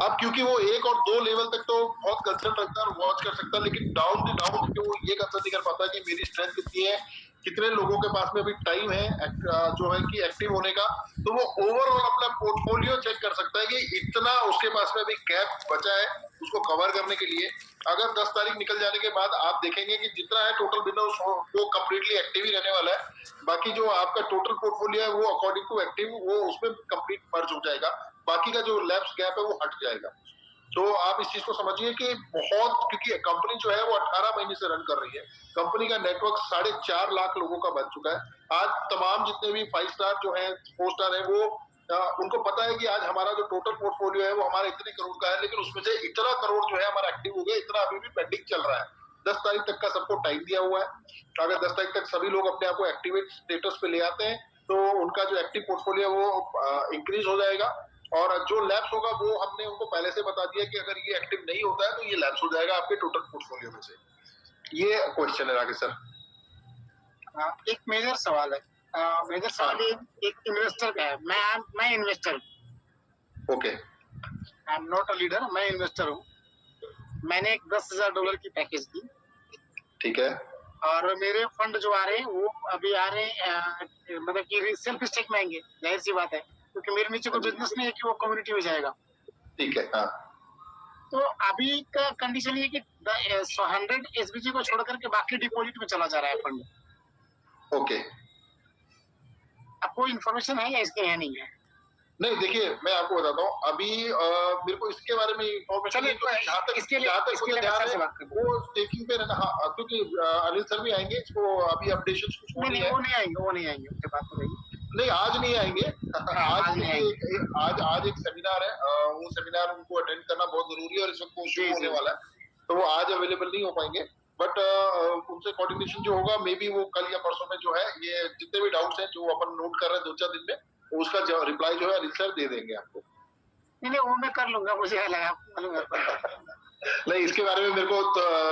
अब क्योंकि वो 1 और 2 लेवल तक तो बहुत कंसर्न रखता है और वॉच कर सकता है, लेकिन डाउन द डाउन वो ये कंसर्न नहीं कर पाता कि मेरी स्ट्रेंथ कितनी है, कितने लोगों के पास में अभी टाइम है जो है कि एक्टिव होने का। तो वो ओवरऑल अपना पोर्टफोलियो चेक कर सकता है कि इतना उसके पास में अभी गैप बचा है उसको कवर करने के लिए। अगर 10 तारीख निकल जाने के बाद आप देखेंगे कि जितना है टोटल बिजनेस वो कंप्लीटली एक्टिव ही रहने वाला है। बाकी जो आपका टोटल पोर्टफोलियो है वो अकॉर्डिंग टू एक्टिव वो उसमें कंप्लीट मर्ज हो जाएगा, बाकी का जो लैप्स गैप है वो हट जाएगा। तो आप इस चीज को समझिए कि बहुत, क्योंकि कंपनी जो है वो 18 महीने से रन कर रही है, कंपनी का नेटवर्क 4.5 लाख लोगों का बन चुका है। आज तमाम जितने भी 5 स्टार जो है 4 स्टार है वो उनको पता है कि आज हमारा जो टोटल पोर्टफोलियो है वो हमारा इतने करोड़ का है, लेकिन उसमें से इतना करोड़ जो है हमारा एक्टिव हो गया, इतना अभी भी पेंडिंग चल रहा है। 10 तारीख तक का सबको टाइम दिया हुआ है। अगर 10 तारीख तक सभी लोग अपने आप को एक्टिवेट स्टेटस पे ले आते हैं तो उनका जो एक्टिव पोर्टफोलियो है वो इंक्रीज हो जाएगा। और जो लैप्स होगा वो हमने उनको पहले से बता दिया कि अगर ये एक्टिव नहीं होता है तो ये लैप्स हो जाएगा आपके टोटल पोर्टफोलियो में से। ये क्वेश्चन है राकेश सर। एक मेजर सवाल है, मेजर सवाल ये एक इन्वेस्टर का है। मैं इन्वेस्टर हूँ। Okay, I am not a leader, मैं इन्वेस्टर हूँ। मैंने एक $10,000 की पैकेज दी, ठीक है। और मेरे फंड जो आ रहे हैं वो अभी आ रहे हैं, मतलब कि सेल्फ स्टेक में आएंगे, जाहिर सी बात है, क्योंकि मेरे नीचे कोई बिजनेस नहीं है कि वो कम्युनिटी में जाएगा। ठीक है, हाँ। तो अभी का कंडीशन ये कि 100 एसबीजी को छोड़ करके बाकी डिपॉजिट में चला जा रहा है फंड। ओके, आपको इन्फॉर्मेशन है या इसके है नहीं है? नहीं देखिए मैं आपको बताता हूँ अभी मेरे को इसके बारे में इन्फॉर्मेशन नहीं, जहाँ तक मुझे ध्यान है वो स्टेकिंग पे रहना। हाँ, क्योंकि अनिल सर भी आएंगे, इसको अभी अपडेशन कुछ होनी है। वो नहीं आएंगे, उनके बात हो रही। नहीं, आज नहीं आएंगे। आज नहीं आएंगे। आज एक सेमिनार है, वो सेमिनार उनको अटेंड करना बहुत जरूरी है और इस वक्त वो शुरू होने वाला है, तो वो आज अवेलेबल नहीं हो पाएंगे। बट उनसे कोऑर्डिनेशन जो होगा मे बी वो कल या परसों में जो है ये जितने भी डाउट्स हैं जो अपन नोट कर रहे हैं 2-4 दिन में, उसका रिप्लाई जो है अनिल सर दे देंगे आपको। नहीं वो मैं कर लूंगा, मुझे लगा। नहीं, इसके बारे में मेरे को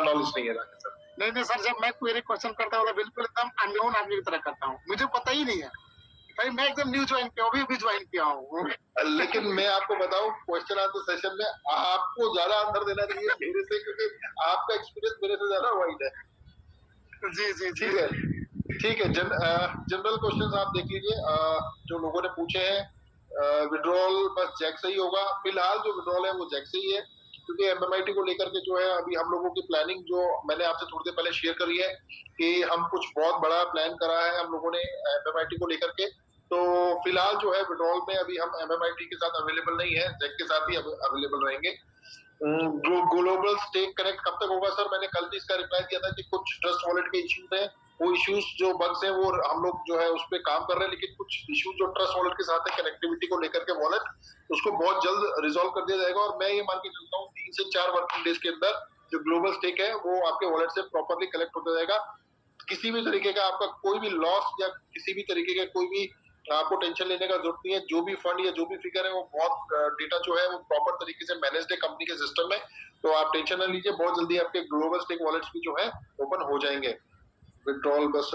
नॉलेज नहीं है सर। नहीं सर, जब मैं क्वेरी क्वेश्चन करता हूँ तो बिल्कुल एकदम अननोन आदमी की तरह करता हूँ, मुझे पता ही नहीं है भाई। मैं एकदम न्यू ज्वाइन किया, अभी ज्वाइन किया हूँ। लेकिन मैं आपको बताऊं क्वेश्चन आंसर सेशन में आपको ज्यादा आंसर देना चाहिए मेरे से, क्योंकि आपका एक्सपीरियंस मेरे से ज्यादा वाइड है। जी ठीक है, ठीक है। जनरल क्वेश्चंस आप देख लीजिए जो लोगों ने पूछे हैं। विड्रॉल बस जैक से ही होगा फिलहाल, जो विड्रॉल है वो जैक से ही है, क्योंकि एमएमआईटी को लेकर के जो है अभी हम लोगों की प्लानिंग जो मैंने आपसे थोड़ी देर पहले शेयर करी है कि हम कुछ बहुत बड़ा प्लान करा है हम लोगों ने एमएमआईटी को लेकर के। तो फिलहाल जो है विड्रॉल में अभी हम एमएमआईटी के साथ अवेलेबल नहीं है, जैक के साथ ही अवेलेबल रहेंगे। ग्लोबल स्टेक कनेक्ट कब तक होगा सर? मैंने कल भी इसका रिप्लाई दिया था कि कुछ ट्रस्ट वॉलेट के इश्यूज हैं, वो इश्यूज जो बग्स हैं वो हम लोग जो है उस पर काम कर रहे हैं, लेकिन कुछ इश्यूज जो ट्रस्ट वॉलेट के साथ है कनेक्टिविटी को लेकर के वॉलेट, उसको बहुत जल्द रिजोल्व कर दिया जाएगा। और मैं ये मान के चलता हूँ 3 से 4 वर्किंग डेज के अंदर जो ग्लोबल स्टेक है वो आपके वॉलेट से प्रॉपरली कलेक्ट होता जाएगा। किसी भी तरीके का आपका कोई भी लॉस या किसी भी तरीके का कोई भी आपको टेंशन लेने का जरूरत नहीं है। जो भी फंड या जो भी फिगर है वो बहुत डेटा जो है वो प्रॉपर तरीके से मैनेज्ड है कंपनी के सिस्टम में, तो आप टेंशन ना लीजिए। बहुत जल्दी आपके ग्लोबल स्टेक वॉलेट्स भी जो है ओपन हो जाएंगे। विड्रॉल बस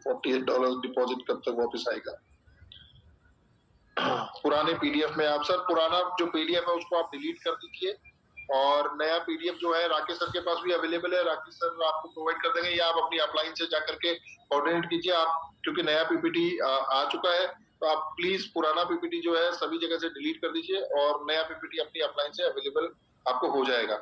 $48 डिपॉजिट कब तक वापस आएगा? पुराने पीडीएफ में आप सर पुराना जो पीडीएफ है उसको आप डिलीट कर दीजिए और नया पीडीएफ जो है राकेश सर के पास भी अवेलेबल है, राकेश सर आपको प्रोवाइड कर देंगे, या आप अपनी अपलाइन से जाकर के कोऑर्डिनेट कीजिए आप, क्योंकि नया पीपीटी आ चुका है। तो आप प्लीज पुराना पीपीटी जो है सभी जगह से डिलीट कर दीजिए और नया पीपीटी अपनी अपलाइन से अवेलेबल आपको हो जाएगा।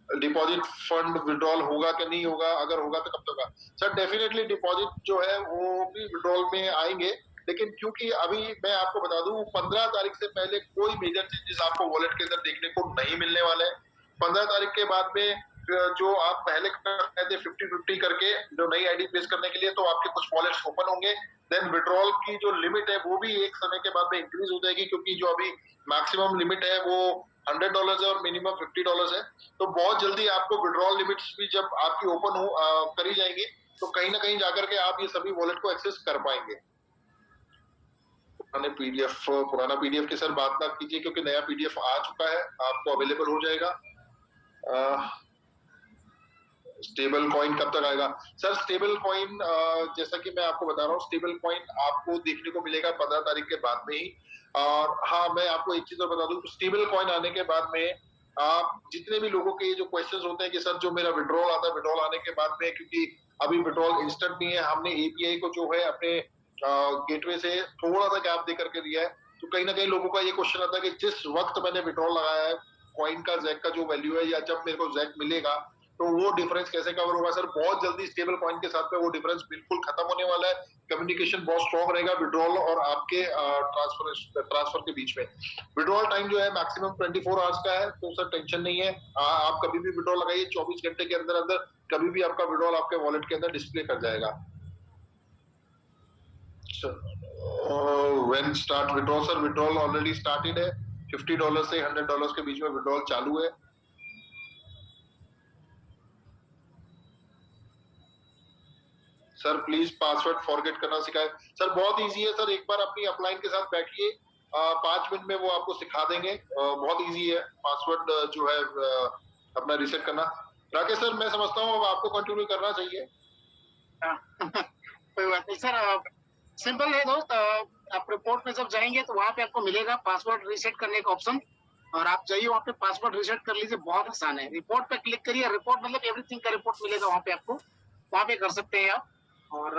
डिपॉजिट फंड विड्रॉल होगा कि नहीं होगा? अगर होगा तो कब तक होगा? सर डेफिनेटली डिपॉजिट जो है वो भी विड्रॉल में आएंगे, लेकिन क्योंकि अभी मैं आपको बता दूं 15 तारीख से पहले कोई मेजर चेंजेस आपको वॉलेट के अंदर देखने को नहीं मिलने वाले हैं। 15 तारीख के बाद में जो आप पहले करते थे 50-50 करके जो नई आईडी प्लेस करने के लिए, तो आपके कुछ वॉलेट्स ओपन होंगे। देन विड्रॉल की जो लिमिट है वो भी एक समय के बाद में इंक्रीज हो जाएगी, क्योंकि जो अभी मैक्सिमम लिमिट है वो $100 है और मिनिमम $50 है। तो बहुत जल्दी आपको विड्रॉल लिमिट्स भी जब आपकी ओपन हो करी जाएंगी तो कहीं ना कहीं जाकर के आप ये सभी वॉलेट को एक्सेस कर पाएंगे। पुराना पीडीएफ की सर बात ना कीजिए, क्योंकि नया पीडीएफ आ चुका है, आपको अवेलेबल हो जाएगा। स्टेबल कॉइन कब तक आएगा? सर स्टेबल कॉइन जैसा कि मैं आपको बता रहा हूँ, स्टेबल कॉइन आपको देखने को मिलेगा 15 तारीख के बाद में ही। और हाँ, मैं आपको एक चीज और बता दूं, स्टेबल कॉइन आने के बाद में आप जितने भी लोगों के जो क्वेश्चंस होते हैं कि सर जो मेरा विड्रॉल आता है, विड्रॉल आने के बाद में, क्योंकि अभी विड्रॉल इंस्टेंट नहीं है, हमने एपीआई को जो है अपने गेटवे से थोड़ा सा गैप दे करके दिया है, तो कहीं ना कहीं लोगों का ये क्वेश्चन आता है कि जिस वक्त मैंने विड्रॉल लगाया है, कॉइन का जैक का जो वैल्यू है, या जब मेरे को जैक मिलेगा, तो वो डिफरेंस कैसे कवर होगा? सर बहुत जल्दी स्टेबल कॉइन के साथ में वो डिफरेंस बिल्कुल खत्म होने वाला है। कम्युनिकेशन बहुत स्ट्रॉन्ग रहेगा विड्रॉल और आपके ट्रांसफर के बीच में। विड्रॉल टाइम जो है मैक्सिमम 24 आवर्स का है, तो सर टेंशन नहीं है। आप कभी भी विड्रॉल लगाइए, 24 घंटे के अंदर अंदर कभी भी आपका विड्रॉल आपके वॉलेट के अंदर डिस्प्ले कर जाएगा। When start withdrawal? Sir withdrawal already started है, $50 से $100 के बीच में विड्रॉल चालू है। सर प्लीज पासवर्ड फॉरगेट करना सिखाए। सर बहुत इजी है सर, एक बार अपनी अपलाइन के साथ बैठिए, 5 मिनट में वो आपको सिखा देंगे। बहुत इजी है पासवर्ड जो है अपना रिसेट करना। राकेश सर मैं समझता हूँ अब आपको कंटिन्यू करना चाहिए। कोई बात नहीं सर, सिंपल है दोस्त। आप रिपोर्ट में जब जाएंगे तो वहां पे आपको मिलेगा पासवर्ड रीसेट करने का ऑप्शन, और आप जाइए वहाँ पे पासवर्ड रीसेट कर लीजिए, बहुत आसान है। रिपोर्ट पे क्लिक करिए, रिपोर्ट मतलब एवरीथिंग का रिपोर्ट मिलेगा वहाँ पे आपको, वहाँ पे कर सकते हैं आप। और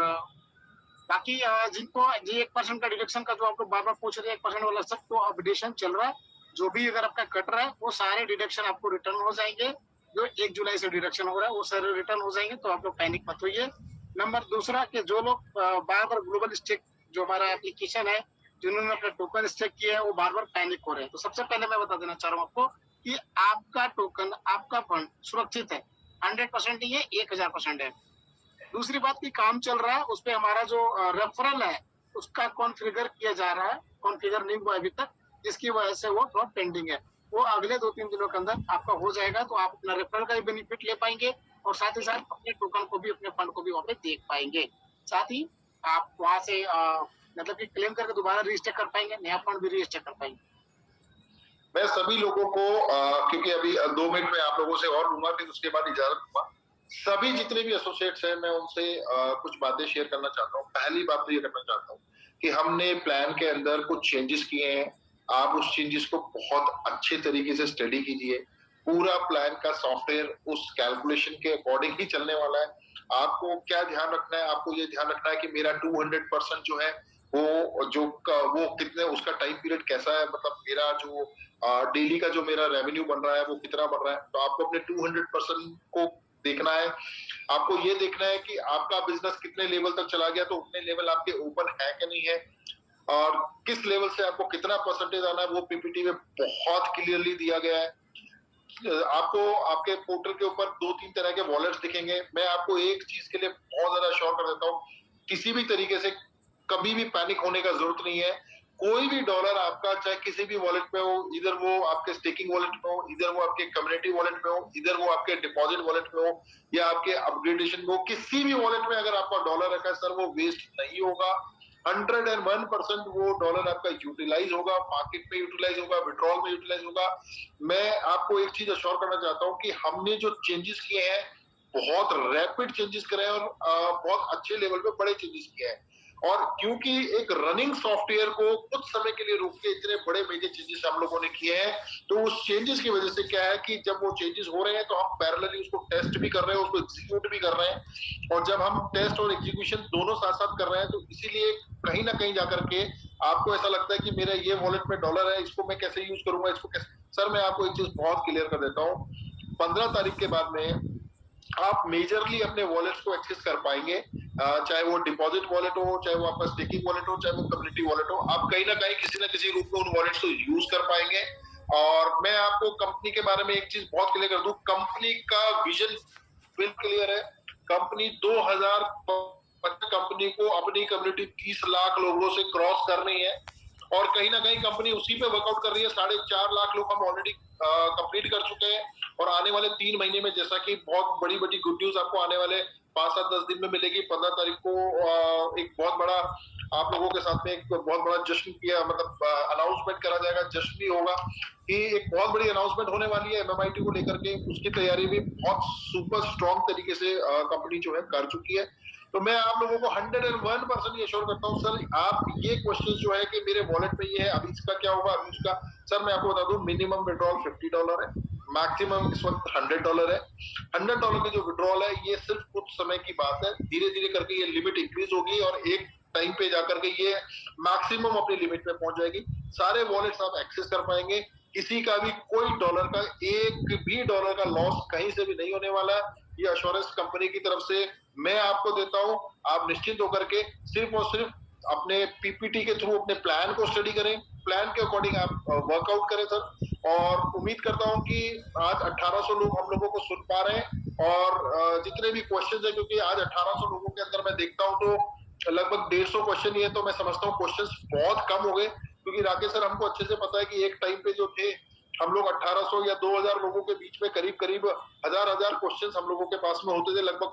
बाकी जिनको जी 1% का डिडक्शन का जो आप लोग बार बार पूछ रहे हैं, 1% वाला सब तो अपडेशन चल रहा है। जो भी अगर आपका कट रहा है वो सारे डिडक्शन आपको रिटर्न हो जाएंगे। जो 1 जुलाई से डिडक्शन हो रहा है वो सारे रिटर्न हो जाएंगे, तो आप लोग पैनिक मत होइए। नंबर दूसरा कि जो लोग बार बार ग्लोबल स्टेक जो हमारा एप्लीकेशन है, जिन्होंने अपना टोकन स्टेक किया है, वो बार बार पैनिक हो रहे हैं। तो सबसे पहले मैं बता देना चाह रहा हूँ आपको कि आपका टोकन, आपका फंड सुरक्षित है, 100% नहीं है, 1000% है। दूसरी बात की काम चल रहा है, उस पर हमारा जो रेफरल है उसका कॉन्फ़िगर किया जा रहा है, कॉन्फ़िगर नहीं हुआ अभी तक, जिसकी वजह से वो थोड़ा पेंडिंग है। वो अगले 2-3 दिनों के अंदर आपका हो जाएगा, तो आप अपना रेफरल का भी बेनिफिट ले पाएंगे और साथ ही साथ अपने टोकन को भी, अपने फंड को भी वहाँ पे देख पाएंगे। साथ ही आप वहां से मतलब कि क्लेम करके दोबारा रजिस्टर कर पाएंगे, नया फंड भी रजिस्टर कर पाएंगे। मैं सभी लोगों को क्योंकि अभी 2 मिनट में आप लोगों से और लूंगा, फिर उसके बाद इजाजत दूंगा। सभी जितने भी एसोसिएट्स हैं, मैं उनसे कुछ बातें शेयर करना चाहता हूँ। पहली बात तो ये करना चाहता हूँ कि हमने प्लान के अंदर कुछ चेंजेस किए हैं। आप उस चेंजेस को बहुत अच्छे तरीके से स्टडी कीजिए। पूरा प्लान का सॉफ्टवेयर उस कैलकुलेशन के अकॉर्डिंग ही चलने वाला है। आपको क्या ध्यान रखना है? आपको ये ध्यान रखना है कि मेरा 200% जो है वो कितने, उसका टाइम पीरियड कैसा है, मतलब मेरा जो डेली का जो मेरा रेवेन्यू बन रहा है वो कितना बन रहा है। तो आपको अपने 200% को देखना है। आपको ये देखना है कि आपका बिजनेस कितने लेवल तक चला गया, तो उतने लेवल आपके ओपन है कि नहीं है, और किस लेवल से आपको कितना परसेंटेज आना है, वो पीपीटी में बहुत क्लियरली दिया गया है। आपको आपके पोर्टल के ऊपर 2-3 तरह के वॉलेट्स दिखेंगे। मैं आपको एक चीज के लिए बहुत ज्यादा श्योर कर देता हूँ, किसी भी तरीके से कभी भी पैनिक होने का जरूरत नहीं है। कोई भी डॉलर आपका चाहे किसी भी वॉलेट में हो, इधर वो आपके स्टेकिंग वॉलेट में हो, इधर वो आपके कम्युनिटी वॉलेट में हो, इधर वो आपके डिपॉजिट वॉलेट में हो, या आपके अपग्रेडेशन में हो, किसी भी वॉलेट में अगर आपका डॉलर रखा है सर, वो वेस्ट नहीं होगा। 101% वो डॉलर आपका यूटिलाइज होगा, मार्केट में यूटिलाइज होगा, विड्रॉल में यूटिलाइज होगा। मैं आपको एक चीज अश्योर करना चाहता हूँ कि हमने जो चेंजेस किए हैं, बहुत रैपिड चेंजेस करे और बहुत अच्छे लेवल पे बड़े चेंजेस किए हैं। और क्योंकि एक रनिंग सॉफ्टवेयर को कुछ समय के लिए रोक के इतने बड़े मेजर चेंजेस हम लोगों ने किए हैं, तो उस चेंजेस की वजह से क्या है कि जब वो चेंजेस हो रहे हैं तो हम पैरेलली उसको टेस्ट भी कर रहे हैं, उसको एग्जीक्यूट भी कर रहे हैं। और जब हम टेस्ट और एग्जीक्यूशन दोनों साथ साथ कर रहे हैं, तो इसीलिए कहीं ना कहीं जाकर के आपको ऐसा लगता है कि मेरा ये वॉलेट में डॉलर है, इसको मैं कैसे यूज करूंगा, इसको कैसे। सर मैं आपको एक चीज बहुत क्लियर कर देता हूँ, 15 तारीख के बाद में आप मेजरली अपने वॉलेट्स को एक्सेस कर पाएंगे, चाहे वो डिपॉजिट वॉलेट हो, चाहे वो आपका स्टेकिंग वॉलेट हो, चाहे वो कम्युनिटी वॉलेट हो। आप कहीं ना कहीं किसी ना किसी रूप में उन वॉलेट्स को यूज कर पाएंगे। और मैं आपको कंपनी के बारे में एक चीज बहुत क्लियर कर दूं, कंपनी का विजन बिल्कुल क्लियर है। कंपनी 2000 कंपनी को अपनी कम्युनिटी 30 लाख लोगों से क्रॉस करनी है, और कहीं ना कहीं कंपनी उसी पे वर्कआउट कर रही है। 4.5 लाख लोग हम ऑलरेडी कंप्लीट कर चुके हैं, और आने वाले 3 महीने में, जैसा कि बहुत बड़ी बड़ी गुड न्यूज आपको आने वाले 5-7-10 दिन में मिलेगी। 15 तारीख को एक बहुत बड़ा आप लोगों के साथ में एक बहुत बड़ा जश्न किया, मतलब अनाउंसमेंट करा जाएगा, जश्न भी होगा कि एक बहुत बड़ी अनाउंसमेंट होने वाली है एमएमआईटी को लेकर के। उसकी तैयारी भी बहुत सुपर स्ट्रॉन्ग तरीके से कंपनी जो है कर चुकी है। तो मैं आप लोगों को 101% ये श्योर करता हूँ सर, आप ये क्वेश्चन जो है कि मेरे वॉलेट में ये है, अभी इसका क्या होगा, अभी उसका, सर मैं आपको बता दूं मिनिमम विड्रॉल $50 है, मैक्सिमम इस वक्त $100 है। $100 की जो विड्रॉल है ये सिर्फ कुछ समय की बात है, धीरे धीरे करके ये लिमिट इंक्रीज होगी और एक टाइम पे जाकर के ये मैक्सिमम अपनी लिमिट में पहुंच जाएगी। सारे वॉलेट्स आप एक्सेस कर पाएंगे, किसी का भी कोई डॉलर का, एक भी डॉलर का लॉस कहीं से भी नहीं होने वाला। ये अश्योरेंस कंपनी की तरफ से मैं आपको देता हूं। आप निश्चिंत होकर के सिर्फ और सिर्फ अपने पीपीटी के थ्रू अपने प्लान को स्टडी करें, प्लान के अकॉर्डिंग आप वर्कआउट करें सर। और उम्मीद करता हूं कि आज 1800 लोग हम लोगों को सुन पा रहे हैं और जितने भी क्वेश्चन है, क्योंकि आज 1800 लोगों के अंदर मैं देखता हूं तो लगभग 150 क्वेश्चन ही है, तो मैं समझता हूँ क्वेश्चन बहुत कम हो गए, क्योंकि राकेश सर हमको अच्छे से पता है कि एक टाइम पे जो थे हम लोग 1800 या 2000 लोगों के बीच में करीब करीब हजार हजार क्वेश्चंस हम लोगों के पास में होते थे, लगभग